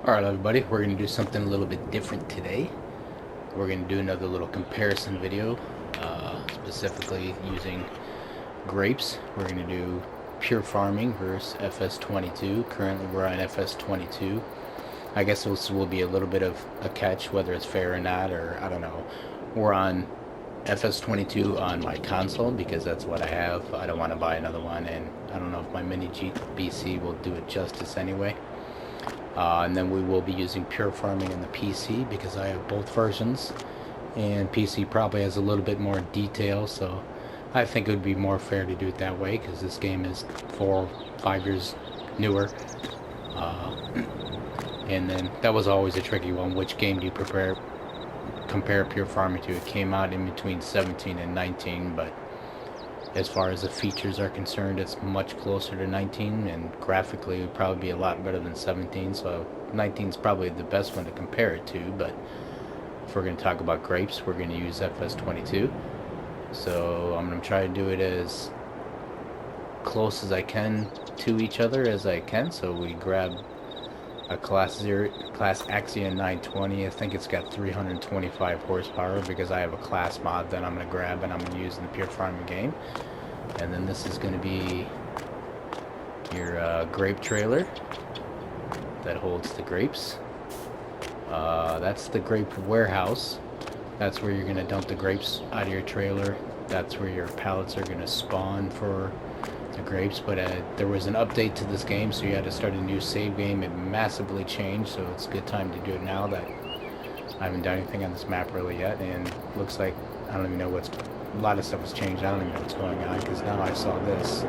Alright everybody, we're going to do something a little bit different today. We're going to do another little comparison video, specifically using grapes. We're going to do pure farming versus FS22. Currently we're on FS22. I guess this will be a little bit of a catch, whether it's fair or not, or I don't know. We're on FS22 on my console because that's what I have. I don't want to buy another one, and I don't know if my mini GBC will do it justice anyway. And then we will be using pure farming in the PC because I have both versions, and PC probably has a little bit more detail, so I think it would be more fair to do it that way because this game is 4-5 years newer. And then that was always a tricky one. Which game do you compare pure farming to? It came out in between 17 and 19, but as far as the features are concerned, it's much closer to 19, and graphically it would probably be a lot better than 17, so 19 is probably the best one to compare it to. But if we're going to talk about grapes, we're going to use FS22. So I'm going to try to do it as close as I can to each other as I can. So we grab a Class Axion 920. I think it's got 325 horsepower because I have a class mod that I'm going to grab and I'm going to use in the pure farming game. And then this is going to be your grape trailer that holds the grapes. That's the grape warehouse. That's where you're going to dump the grapes out of your trailer. That's where your pallets are going to spawn for the grapes. But there was an update to this game, so you had to start a new save game. It massively changed, so it's a good time to do it now that I haven't done anything on this map really yet. And looks like I don't even know what's... A lot of stuff has changed. I don't even know what's going on because now I saw this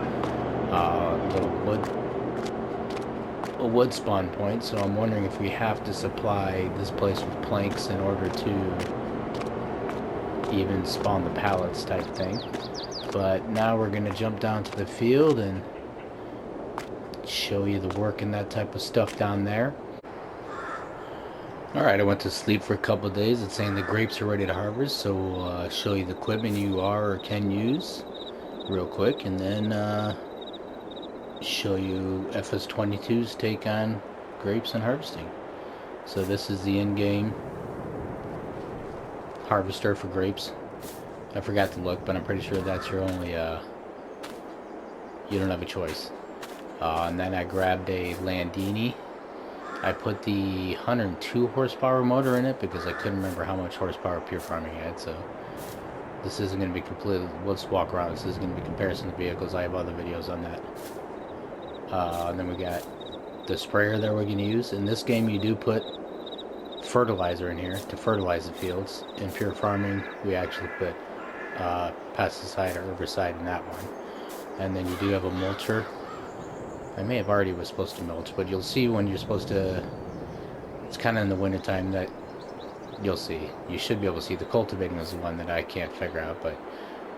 little wood spawn point. So I'm wondering if we have to supply this place with planks in order to even spawn the pallets type thing. But now we're gonna jump down to the field and show you the work and that type of stuff down there. Alright, I went to sleep for a couple of days. It's saying the grapes are ready to harvest, so we'll show you the equipment you are or can use real quick, and then show you FS22's take on grapes and harvesting. So this is the in-game harvester for grapes. I forgot to look, but I'm pretty sure that's your only, you don't have a choice. And then I grabbed a Landini. I put the 102 horsepower motor in it because I couldn't remember how much horsepower pure farming had, so this isn't going to be completely, let's walk around, this is going to be comparison to vehicles. I have other videos on that. And then we got the sprayer that we're going to use. In this game you do put fertilizer in here to fertilize the fields. In pure farming we actually put pesticide or herbicide in that one. And then you do have a mulcher. I may have already was supposed to mulch, but you'll see when you're supposed to. It's kind of in the winter time that you'll see. You should be able to see. The cultivating is the one that I can't figure out, but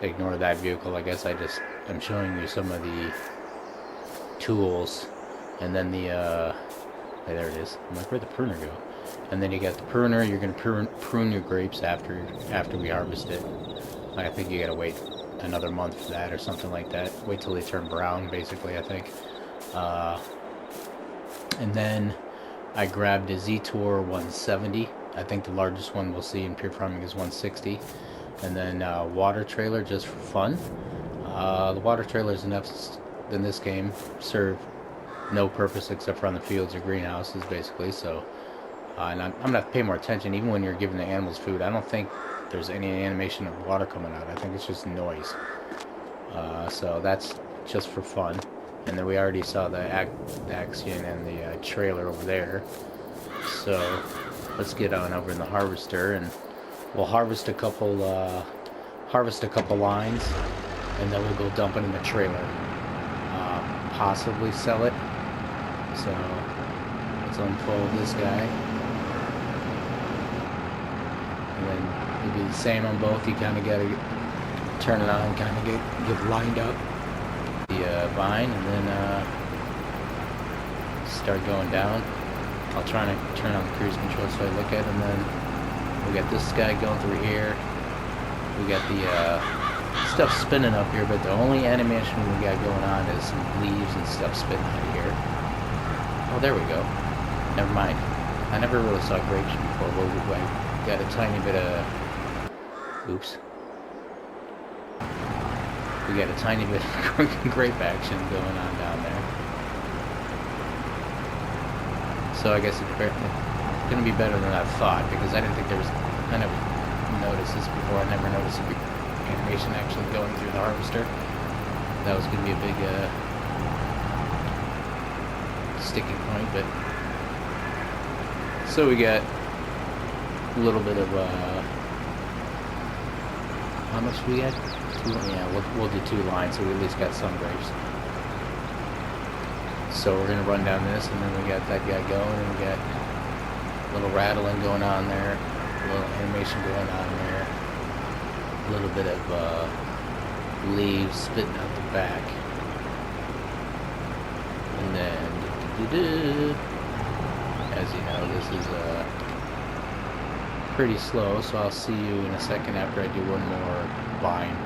ignore that vehicle. I guess I'm showing you some of the tools, and then the hey, there it is. I'm like, where'd the pruner go? And then you got the pruner. You're gonna prune your grapes after we harvest it. I think you gotta wait another month for that or something like that. Wait till they turn brown, basically, I think. And then I grabbed a Zetor 170. I think the largest one we'll see in pure farming is 160. And then water trailer just for fun. The water trailers in this game serve no purpose except for on the fields or greenhouses, basically. So, and I'm gonna have to pay more attention even when you're giving the animals food. I don't think there's any animation of water coming out. I think it's just noise. So that's just for fun. And then we already saw the Axion and the trailer over there. So let's get on over in the harvester, and we'll harvest a couple lines, and then we'll go dump it in the trailer. Possibly sell it. So let's unfold this guy, and then it'll be the same on both. You kind of gotta turn it on, kind of get lined up. The vine, and then start going down. I'll try to turn on the cruise control so I look at it, and then we got this guy going through here. We got the stuff spinning up here, but the only animation we got going on is some leaves and stuff spinning out of here. Oh, there we go. Never mind. I never really saw grapes before. Well, I got a tiny bit of... Oops. We got a tiny bit of grape action going on down there. So I guess it's going to be better than I thought, because I didn't think there was... I never noticed this before. I never noticed animation actually going through the harvester. That was going to be a big sticking point, but... So we got a little bit of... how much do we get? Yeah, we'll do 2 lines, so we at least got some grapes. So we're gonna run down this, and then we got that guy going, and we got a little rattling going on there, a little animation going on there, a little bit of leaves spitting out the back, and then as you know, this is pretty slow. So I'll see you in a second after I do one more line.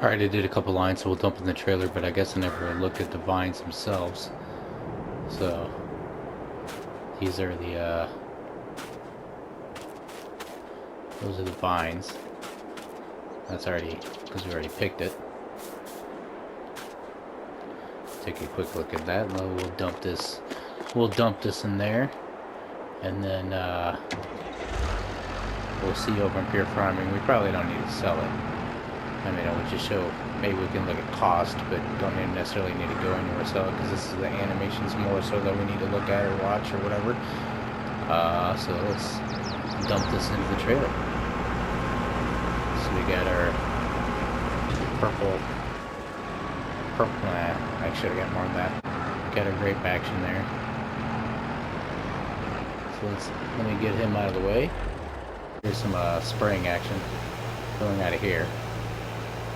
Alright, I did a couple lines, so we'll dump in the trailer, but I guess I never looked at the vines themselves. So, these are the, those are the vines. That's already, because we already picked it. Take a quick look at that, and we'll dump this in there. And then, we'll see over in Pure Farming. We probably don't need to sell it. I mean, I would just show, maybe we can look at cost, but don't necessarily need to go anywhere sell it, because this is the animations more so that we need to look at or watch or whatever. So let's dump this into the trailer. So we got our purple, I should have got more than that. Got our grape action there. So let me get him out of the way. Here's some spraying action going out of here.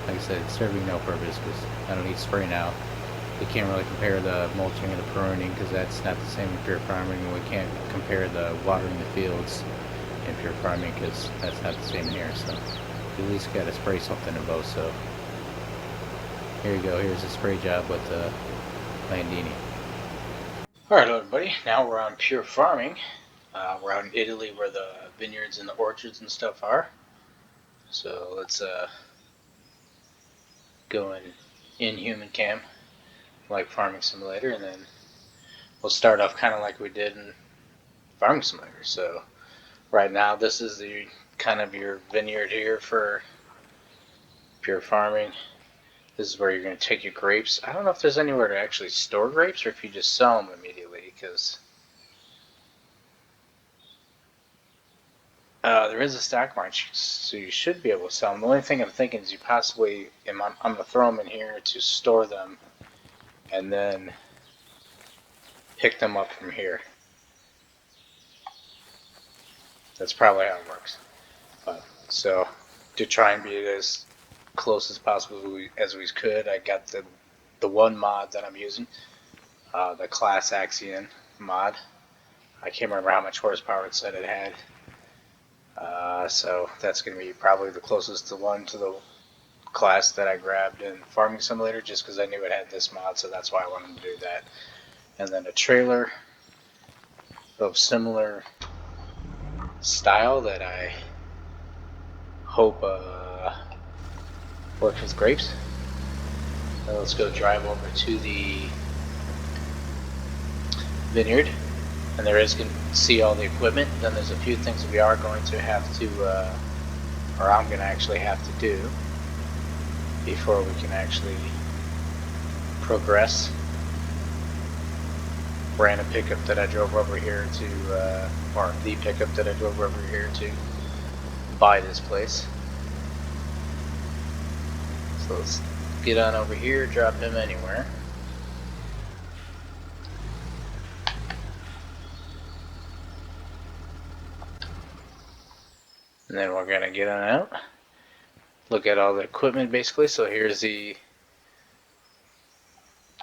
Like I said, it's serving no purpose because I don't need spray now. We can't really compare the mulching and the pruning because that's not the same in Pure Farming, and we can't compare the watering the fields in Pure Farming because that's not the same here. So you at least got to spray something in both. So here you go. Here's a spray job with the Landini. Alright everybody, now we're on Pure Farming. We're out in Italy where the vineyards and the orchards and stuff are. So let's go in human cam like Farming Simulator, and then we'll start off kind of like we did in Farming Simulator. So right now this is the kind of your vineyard here for Pure Farming. This is where you're going to take your grapes. I don't know if there's anywhere to actually store grapes or if you just sell them immediately, because there is a stock market, so you should be able to sell them. The only thing I'm thinking is you possibly, I'm going to throw them in here to store them and then pick them up from here. That's probably how it works. So to try and be as close as possible as we could, I got the one mod that I'm using, the Class Axion mod. I can't remember how much horsepower it said it had. So that's going to be probably the closest to the class that I grabbed in Farming Simulator, just because I knew it had this mod, so that's why I wanted to do that. And then a trailer of similar style that I hope works with grapes. Now let's go drive over to the vineyard, and there is going to see all the equipment. Then there's a few things we are going to have to, or I'm going to actually have to do before we can actually progress. Ran a pickup that I drove over here to, or the pickup that I drove over here to buy this place. So let's get on over here, drop him anywhere. And then we're gonna get on out, look at all the equipment basically. So here's the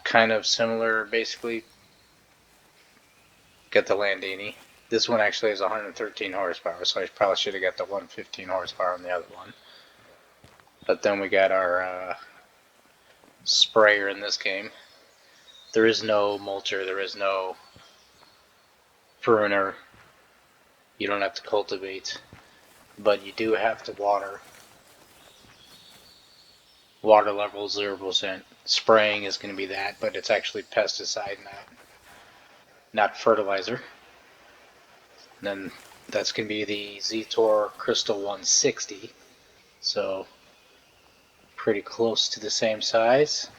kind of similar, basically, got the Landini. This one actually has 113 horsepower, so I probably should have got the 115 horsepower on the other one. But then we got our sprayer in this game. There is no mulcher, there is no pruner. You don't have to cultivate, but you do have to water. Water level 0%. Spraying is going to be that, but it's actually pesticide, not fertilizer. And then that's going to be the Zetor Crystal 160. So pretty close to the same size.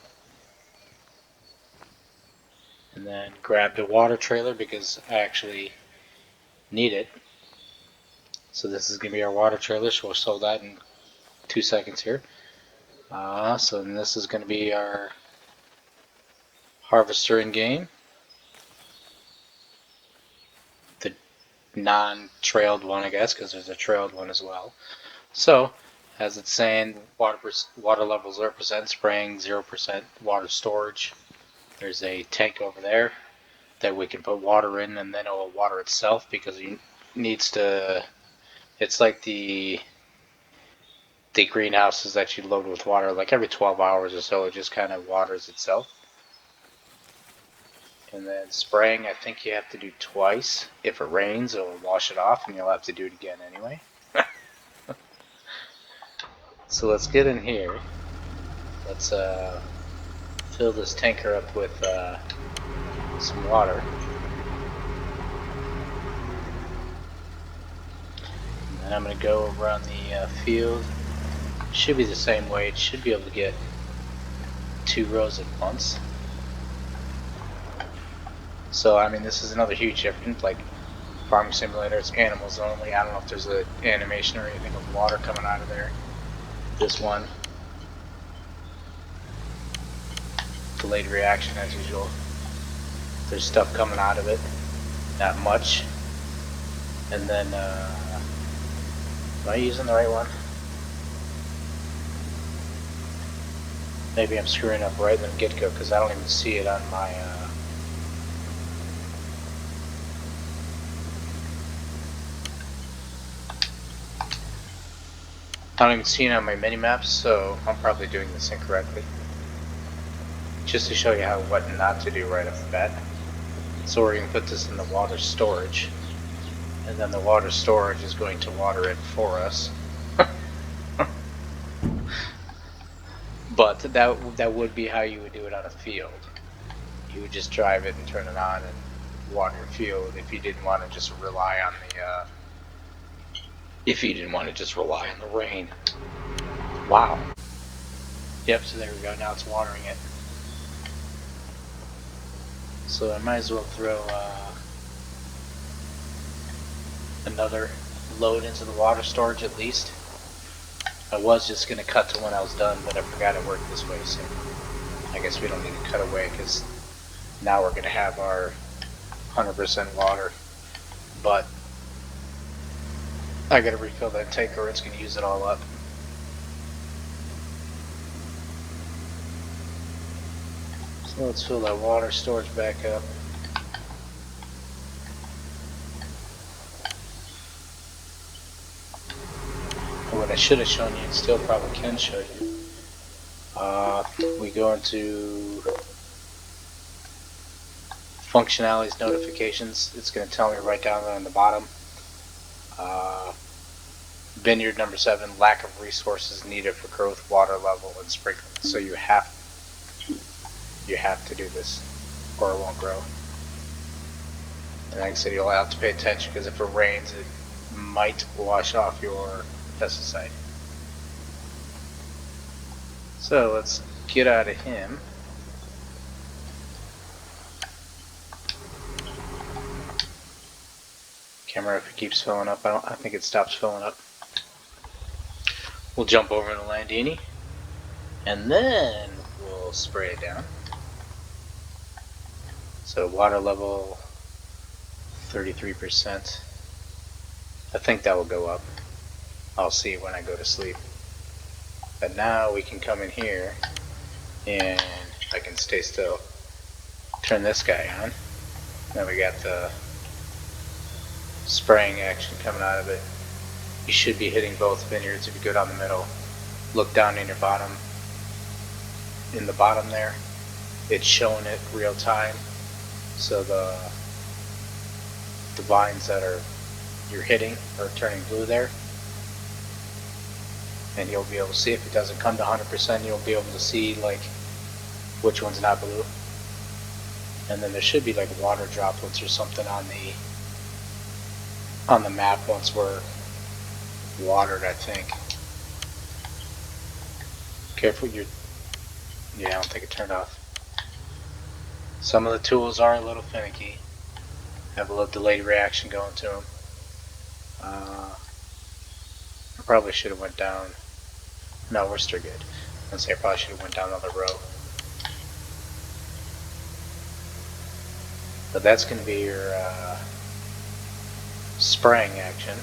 And then grab the water trailer because I actually need it. So this is going to be our water trailer, so we'll solve that in 2 seconds here. So then this is going to be our harvester in game. The non-trailed one, I guess, because there's a trailed one as well. So, as it's saying, water level 0%, spraying 0%, water storage. There's a tank over there that we can put water in, and then it will water itself because it needs to. It's like the greenhouses that you load with water, like every 12 hours or so, it just kind of waters itself. And then spraying, I think you have to do twice. If it rains, it will wash it off, and you'll have to do it again anyway. So let's get in here. Let's fill this tanker up with some water. And then I'm going to go around the field. Should be the same way. It should be able to get 2 rows at once. So I mean, this is another huge difference. Like Farming Simulator, it's animals only. I don't know if there's an animation or anything of water coming out of there. This one, delayed reaction as usual. There's stuff coming out of it, not much. And then, am I using the right one? Maybe I'm screwing up right in the get-go because I don't even see it on my I don't even see it on my mini-maps, so I'm probably doing this incorrectly. Just to show you what not to do right off the bat. So we're going to put this in the water storage, and then the water storage is going to water it for us. But that would be how you would do it on a field. You would just drive it and turn it on and water your field if you didn't want to just rely on the rain. Wow. Yep, so there we go. Now it's watering it. So I might as well throw another load into the water storage at least. I was just going to cut to when I was done, but I forgot it worked this way, so I guess we don't need to cut away because now we're going to have our 100% water. But I got to refill that tank or it's going to use it all up. So let's fill that water storage back up. And what I should have shown you, and still probably can show you, we go into functionalities, notifications. It's going to tell me right down there on the bottom. Vineyard number 7, lack of resources needed for growth, water level, and sprinkling. So you have to do this or it won't grow. And like I said, you'll have to pay attention because if it rains, it might wash off your pesticide. So let's get out of him. Camera, if it keeps filling up, I think it stops filling up. We'll jump over to Landini, and then we'll spray it down. So water level 33%. I think that will go up. I'll see when I go to sleep. But now we can come in here, and I can stay still. Turn this guy on. Then we got the spraying action coming out of it. You should be hitting both vineyards if you go down the middle. Look down in your bottom. In the bottom there, it's showing it real time. So the vines that you're hitting or turning blue there, and you'll be able to see. If it doesn't come to 100%, you'll be able to see like which one's not blue. And then there should be like water droplets or something on the map once we're watered, I think. Careful, yeah, I don't think it turned off. Some of the tools are a little finicky. Have a little delayed reaction going to them. I probably should have went down. No, we're still good. I'd say I probably should have went down another row. But that's going to be your spraying action.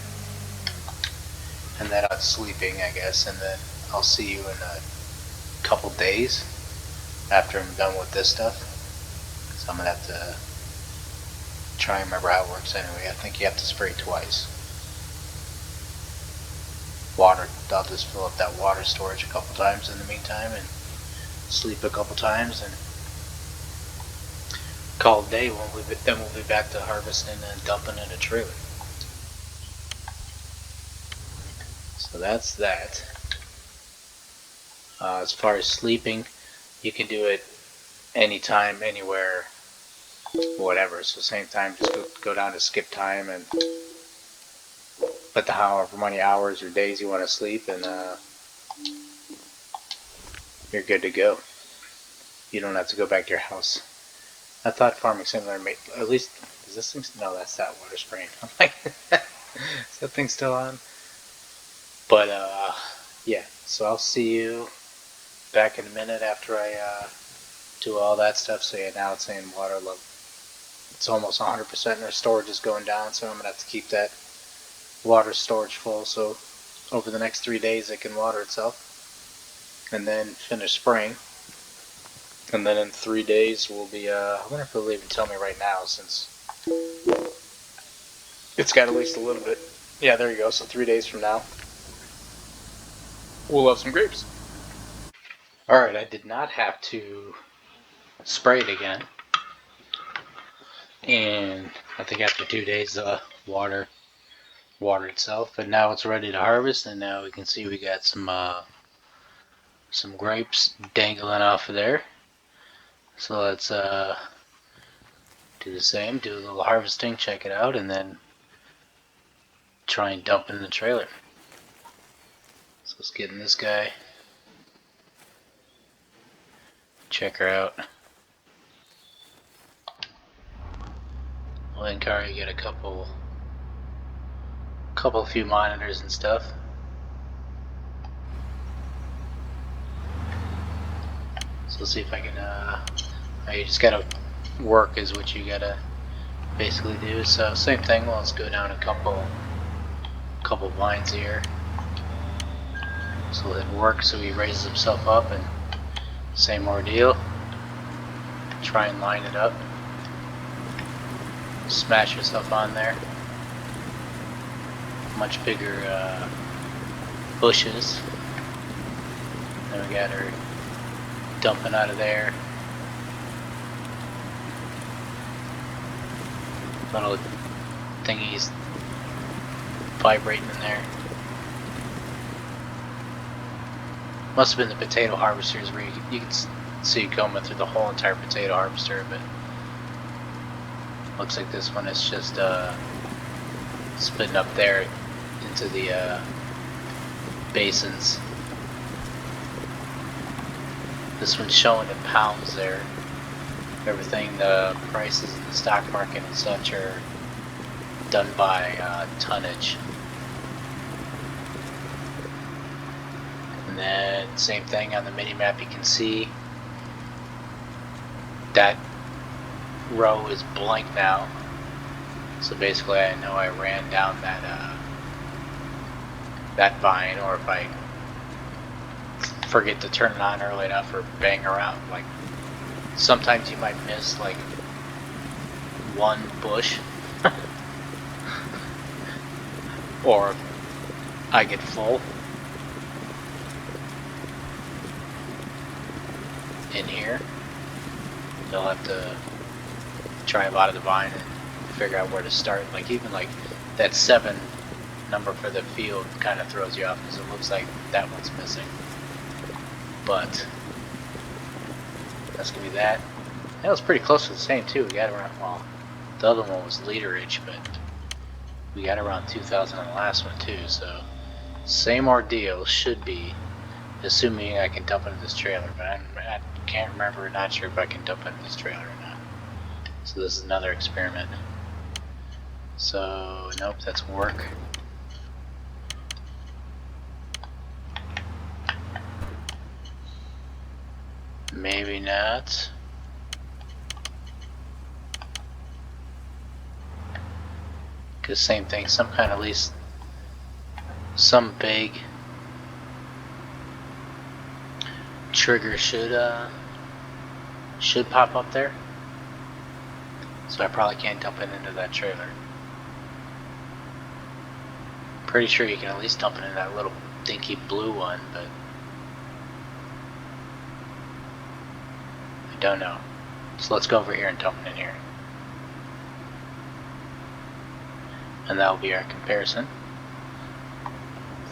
And then I'm sleeping, I guess, and then I'll see you in a couple days after I'm done with this stuff. So I'm going to have to try and remember how it works anyway. I think you have to spray twice. Water, I'll just fill up that water storage a couple times in the meantime and sleep a couple times and call it a day. Then we'll be back to harvesting and dumping in a trailer. So that's that. As far as sleeping, you can do it anytime, anywhere, whatever. So same time, just go down to skip time and put the however many hours or days you want to sleep, and you're good to go. You don't have to go back to your house. I thought Farming Simulator made, at least, is this thing, no, that's that water spraying. I'm like, is that thing still on? But yeah, so I'll see you back in a minute after I do all that stuff. So yeah, now it's saying water level. It's almost 100% and our storage is going down, so I'm going to have to keep that water storage full, so over the next 3 days it can water itself, and then finish spraying, and then in 3 days we'll be, I wonder if it'll even tell me right now, since it's got at least a little bit. Yeah, there you go. So 3 days from now we'll have some grapes. Alright, I did not have to spray it again, and I think after 2 days the water itself, but now it's ready to harvest, and now we can see we got some grapes dangling off of there. So let's do the same, do a little harvesting, check it out, and then try and dump it in the trailer. So let's get in this guy, check her out. Well, then Kara, you get a few monitors and stuff. So let's see if I can, you just gotta work is what you gotta basically do. So same thing, well, let's go down a couple vines here. So let it work, so he raises himself up, and same ordeal. Try and line it up. Smash yourself on there. Much bigger bushes. Then we got her dumping out of there. Little thingies vibrating in there. Must have been the potato harvesters where you can see it coming through the whole entire potato harvester, but looks like this one is just splitting up there into the basins. This one's showing in pounds there. Everything, the prices in the stock market and such are done by tonnage. And then same thing on the mini map, you can see that row is blank now. So basically I know I ran down that vine, or if I forget to turn it on early enough or bang around, like sometimes you might miss like one bush or I get full in here. You'll have to drive out of the vine and figure out where to start. Like even like that 7 number for the field kind of throws you off because it looks like that one's missing. But that's gonna be that. That was pretty close to the same too. We got around, well, the other one was literage, but we got around 2,000 on the last one too. So same ordeal should be, assuming I can dump into this trailer. But I can't remember, not sure if I can dump into this trailer or not. So this is another experiment. So nope, that's work. Maybe not. Because same thing, some kind of, at least some big trigger should pop up there. So I probably can't dump it into that trailer. Pretty sure you can at least dump it in that little dinky blue one, but I don't know. So let's go over here and dump it in here. And that'll be our comparison.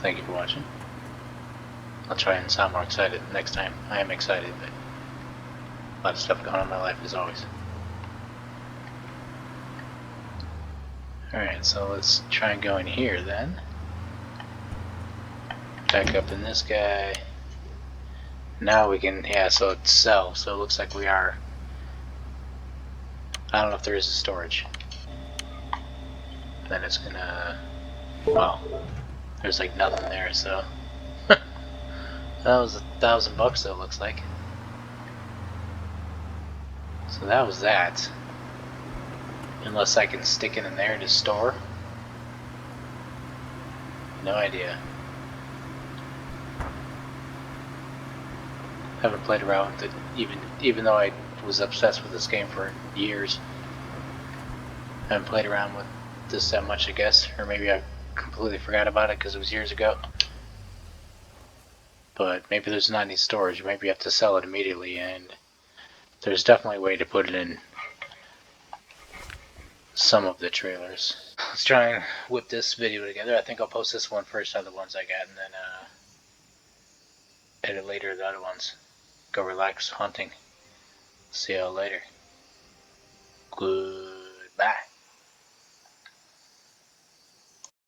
Thank you for watching. I'll try and sound more excited next time. I am excited, but a lot of stuff going on in my life as always. Alright, so let's try and go in here then. Back up in this guy. Now we can, yeah, so it's sell, so it looks like we are, I don't know if there is a storage. Then it's gonna, well, there's like nothing there, so that was $1,000 though, it looks like. So that was that. Unless I can stick it in there to store. No idea. Haven't played around with it, even though I was obsessed with this game for years. Haven't played around with this that much, I guess, or maybe I completely forgot about it because it was years ago. But maybe there's not any storage. Maybe you have to sell it immediately, and there's definitely a way to put it in some of the trailers. Let's try and whip this video together. I think I'll post this one first out of the ones I got, and then edit later the other ones. Go relax hunting. See y'all later. Good.